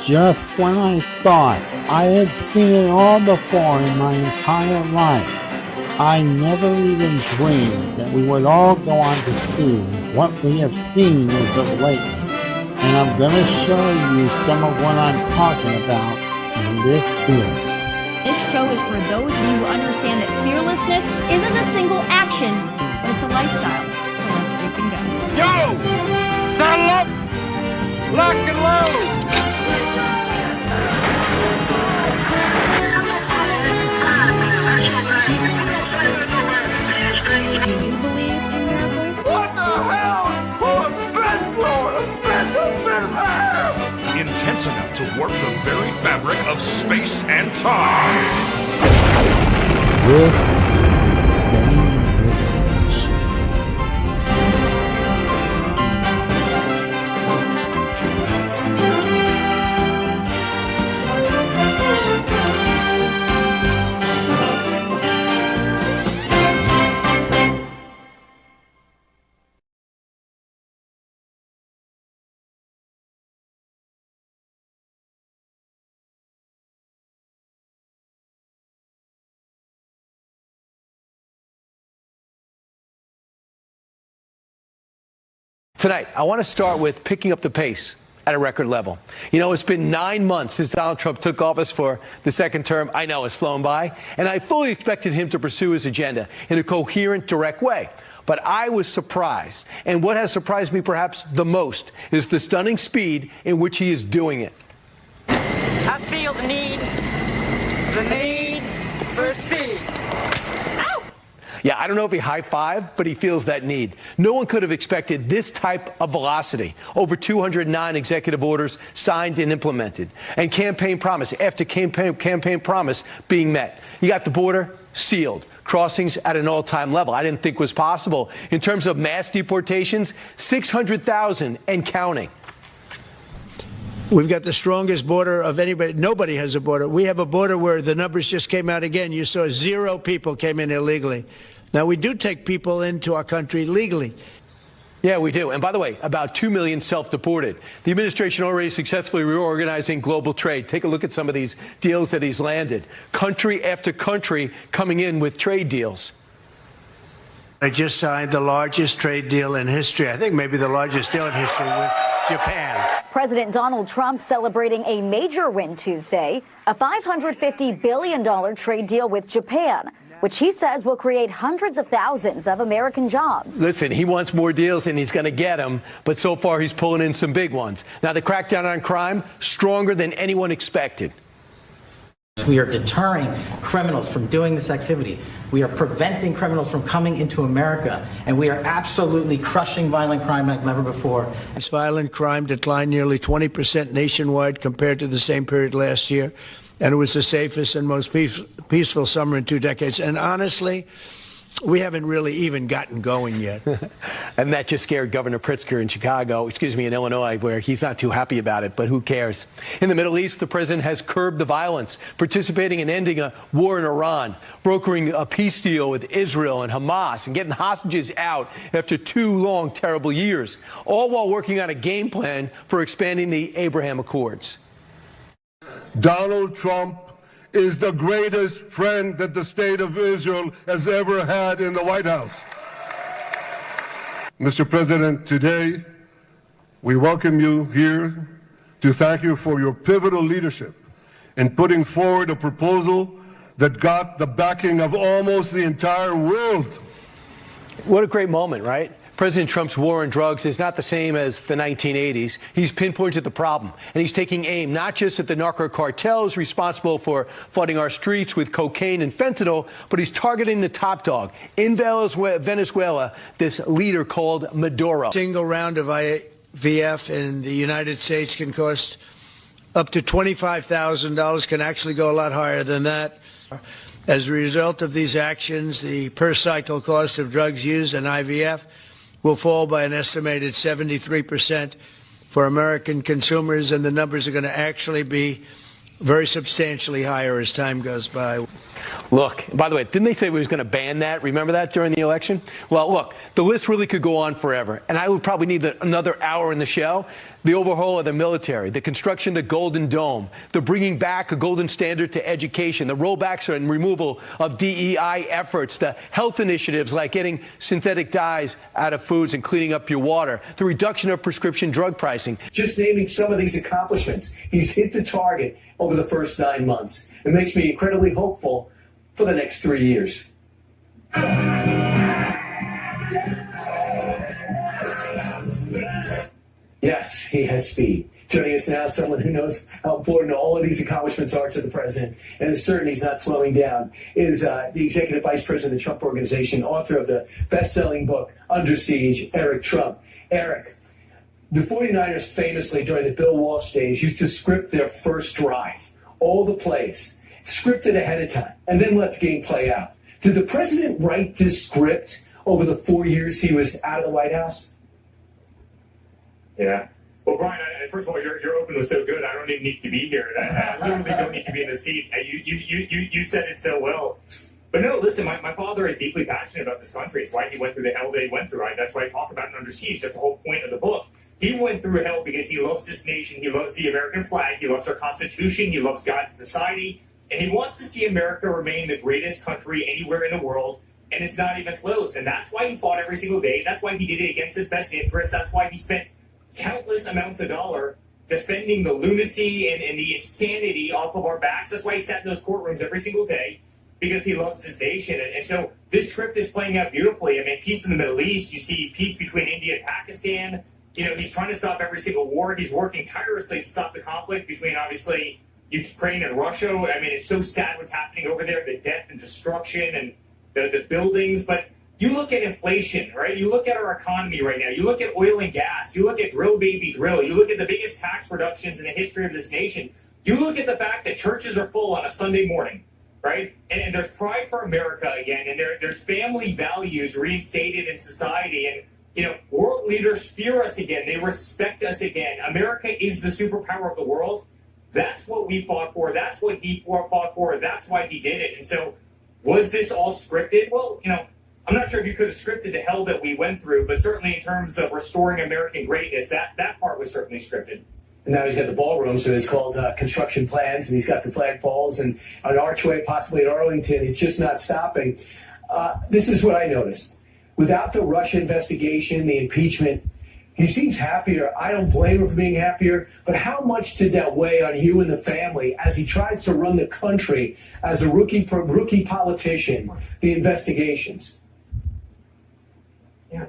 Just when I thought I had seen it all before in my entire life, I never even dreamed that we would all go on to see what we have seen as of late. And I'm going to show you some of what I'm talking about in this series. This show is for those of you who understand that fearlessness isn't a single action, but it's a lifestyle. So let's freaking go. Yo! Saddle up! Lock and load! Do you believe in miracles? What the hell? Who a bed blower? A bed Intense enough to warp the very fabric of space and time. This is Spain This Nation. Tonight, I want to start with picking up the pace at a record level. You know, it's been 9 months since Donald Trump took office for the second term. I know it's flown by, and I fully expected him to pursue his agenda in a coherent, direct way. But I was surprised, and what has surprised me perhaps the most is the stunning speed in which he is doing it. I feel the need for speed. Yeah, I don't know if he high-fived, but he feels that need. No one could have expected this type of velocity. Over 209 executive orders signed and implemented. And campaign promise after campaign promise being met. You got the border sealed. Crossings at an all-time level. I didn't think was possible. In terms of mass deportations, 600,000 and counting. We've got the strongest border of anybody. Nobody has a border. We have a border where the numbers just came out again. You saw 0 people came in illegally. Now, we do take people into our country legally. Yeah, we do. And by the way, about 2 million self-deported. The administration already successfully reorganizing global trade. Take a look at some of these deals that he's landed. Country after country coming in with trade deals. I just signed the largest trade deal in history. I think maybe the largest deal in history with Japan. President Donald Trump celebrating a major win Tuesday, a $550 billion trade deal with Japan, which he says will create hundreds of thousands of American jobs. Listen, he wants more deals and he's going to get them, but so far he's pulling in some big ones. Now, the crackdown on crime, stronger than anyone expected. We are deterring criminals from doing this activity. We are preventing criminals from coming into America, and we are absolutely crushing violent crime like never before. Violent crime declined nearly 20% nationwide compared to the same period last year, and it was the safest and most peaceful summer in 2 decades. And honestly, we haven't really even gotten going yet. And that just scared Governor Pritzker in Illinois, where he's not too happy about it, but who cares? In the Middle East, the president has curbed the violence, participating in ending a war in Iran, brokering a peace deal with Israel and Hamas, and getting hostages out after 2 long, terrible years, all while working on a game plan for expanding the Abraham Accords. Donald Trump is the greatest friend that the state of Israel has ever had in the White House. Mr. President, today we welcome you here to thank you for your pivotal leadership in putting forward a proposal that got the backing of almost the entire world. What a great moment, right? President Trump's war on drugs is not the same as the 1980s. He's pinpointed the problem, and he's taking aim not just at the narco cartels responsible for flooding our streets with cocaine and fentanyl, but he's targeting the top dog in Venezuela, this leader called Maduro. A single round of IVF in the United States can cost up to $25,000, can actually go a lot higher than that. As a result of these actions, the per cycle cost of drugs used in IVF will fall by an estimated 73% for American consumers, and the numbers are going to actually be very substantially higher as time goes by. Look, by the way, didn't they say we was going to ban that? Remember that during the election? Well, look, the list really could go on forever, and I would probably need another hour in the show. the overhaul of the military, the construction of the Golden Dome, the bringing back a golden standard to education, the rollbacks and removal of DEI efforts, the health initiatives like getting synthetic dyes out of foods and cleaning up your water, the reduction of prescription drug pricing. Just naming some of these accomplishments, he's hit the target over the first 9 months. It makes me incredibly hopeful for the next 3 years. Yes, he has speed. Joining us now, someone who knows how important all of these accomplishments are to the president and is certain he's not slowing down, is the executive vice president of the Trump Organization, author of the best-selling book, Under Siege, Eric Trump. Eric, the 49ers famously, during the Bill Walsh days, used to script their first drive, all the plays, scripted ahead of time, and then let the game play out. Did the president write this script over the 4 years he was out of the White House? Yeah. Well, Brian, first of all, your open was so good. I don't even need to be here. I literally don't need to be in the seat. You said it so well. But no, listen, my father is deeply passionate about this country. It's why he went through the hell that he went through. Right? That's why I talk about it Under Siege. That's the whole point of the book. He went through hell because he loves this nation. He loves the American flag. He loves our Constitution. He loves God and society. And he wants to see America remain the greatest country anywhere in the world. And it's not even close. And that's why he fought every single day. That's why he did it against his best interests. That's why he spent countless amounts of dollars defending the lunacy and the insanity off of our backs. That's why he sat in those courtrooms every single day, because he loves this nation. And so this script is playing out beautifully. I mean, peace in the Middle East, you see peace between India and Pakistan. You know, he's trying to stop every single war. He's working tirelessly to stop the conflict between, obviously, Ukraine and Russia. I mean, it's so sad what's happening over there, the death and destruction and the buildings. But you look at inflation, right? You look at our economy right now. You look at oil and gas. You look at drill, baby, drill. You look at the biggest tax reductions in the history of this nation. You look at the fact that churches are full on a Sunday morning, right? And there's pride for America again. And there's family values reinstated in society. And, you know, world leaders fear us again. They respect us again. America is the superpower of the world. That's what we fought for. That's what he fought for. That's why he did it. And so was this all scripted? Well, you know, I'm not sure if you could have scripted the hell that we went through, but certainly in terms of restoring American greatness, that part was certainly scripted. And now he's got the ballroom, so it's called construction plans, and he's got the flagpoles and an archway possibly at Arlington. It's just not stopping. This is what I noticed. Without the Russia investigation, the impeachment, he seems happier. I don't blame him for being happier, but how much did that weigh on you and the family as he tries to run the country as a rookie politician, the investigations? Yeah.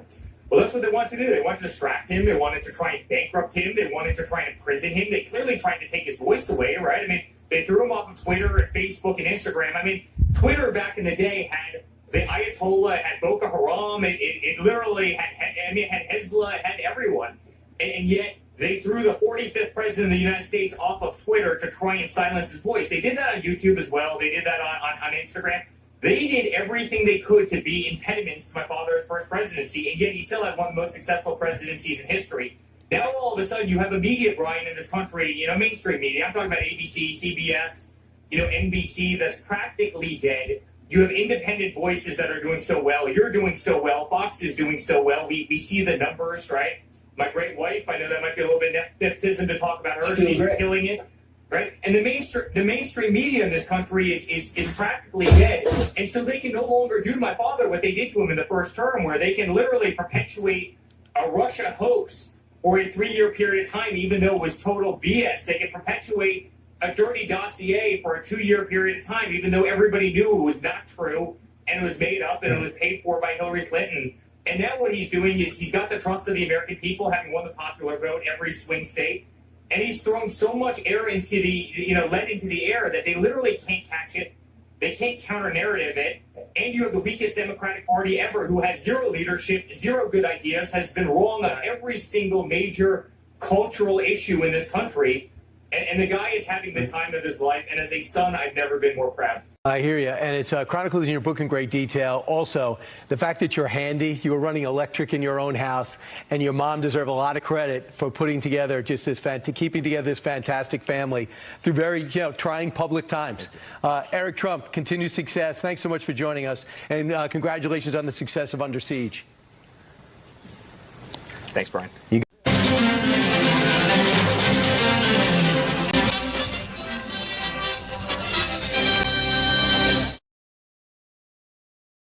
Well, that's what they want to do. They want to distract him. They wanted to try and bankrupt him. They wanted to try and imprison him. They clearly tried to take his voice away, right? I mean, they threw him off of Twitter and Facebook and Instagram. I mean, Twitter back in the day had the Ayatollah, had Boko Haram. It literally had Hezbollah, it had everyone. And yet they threw the 45th president of the United States off of Twitter to try and silence his voice. They did that on YouTube as well. They did that on Instagram. They did everything they could to be impediments to my father's first presidency, and yet he still had one of the most successful presidencies in history. Now, all of a sudden, you have a media, Brian, in this country, you know, mainstream media. I'm talking about ABC, CBS, you know, NBC, that's practically dead. You have independent voices that are doing so well. You're doing so well. Fox is doing so well. We see the numbers, right? My great wife, I know that might be a little bit nepotism to talk about her. She's killing it. Right? And the mainstream media in this country is practically dead. And so they can no longer do to my father what they did to him in the first term, where they can literally perpetuate a Russia hoax for a 3-year period of time, even though it was total BS. They can perpetuate a dirty dossier for a 2-year period of time, even though everybody knew it was not true and it was made up and it was paid for by Hillary Clinton. And now what he's doing is he's got the trust of the American people, having won the popular vote every swing state. And he's thrown so much air into the, lead into the air that they literally can't catch it. They can't counter-narrative it. And you have the weakest Democratic Party ever, who has zero leadership, zero good ideas, has been wrong on every single major cultural issue in this country. And the guy is having the time of his life. And as a son, I've never been more proud. I hear you. And it's chronicled in your book in great detail. Also, the fact that you're handy, you were running electric in your own house, and your mom deserves a lot of credit for putting together just this keeping together this fantastic family through very trying public times. Eric Trump, continued success. Thanks so much for joining us, and congratulations on the success of Under Siege. Thanks, Brian.